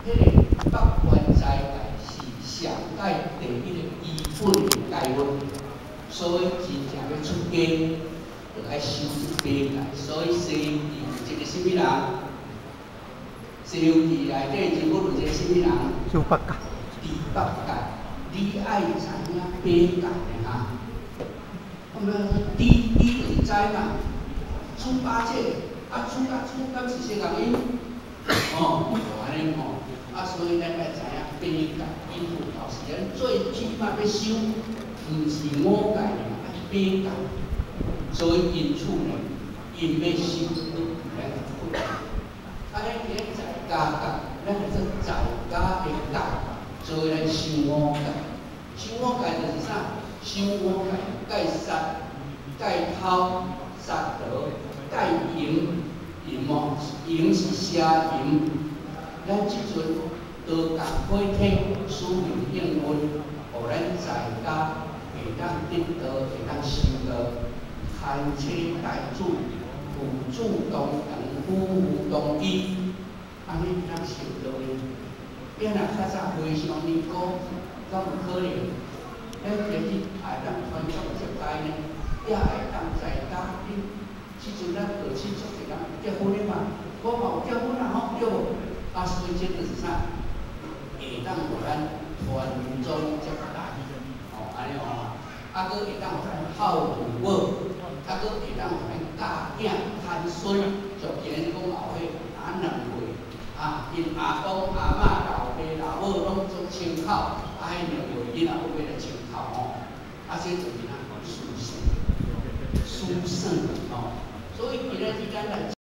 迄个北关斋戒是上界第一个基本的戒律，所以真正要出家，就爱修一百戒。所以《西游记》一个什么人？《西游记》内底真有一个什么人？修八戒。第八戒，你爱知影八戒的哈？我们你就是知嘛，猪八戒，猪敢是谁人因？哦，安尼哦，所以咱要知影八戒，因有到时咱最起码要修，毋是五戒嘛，八戒。所以因此呢，因要修，咱咱在家戒，咱是在家的戒，所以咱修五戒。修五戒就是啥？修五戒，戒杀、戒偷、杀盗、戒淫，淫哦，淫是邪淫。咱即阵多共伙体使用应运，互咱在家会当得道，会当修道，牵妻带子，父子同堂，夫妇同居，安尼会当修道呢？变若较早非常年高，敢有可能？咱今日会当传宗接代呢，也会当在家里。即阵咱过去足侪人结婚的嘛，我嘛有结婚啊，吼对无？所以这就是啥？会当互咱传宗接代，安尼哦，佫会当互咱孝父母，佫会当互咱教囝牵孙，就今讲后尾两岁，因阿公阿嬷、老爸老母拢做亲口，迄两岁囡仔要买来亲口吼，这就是咱属性，属性哦，所以今仔日咱来。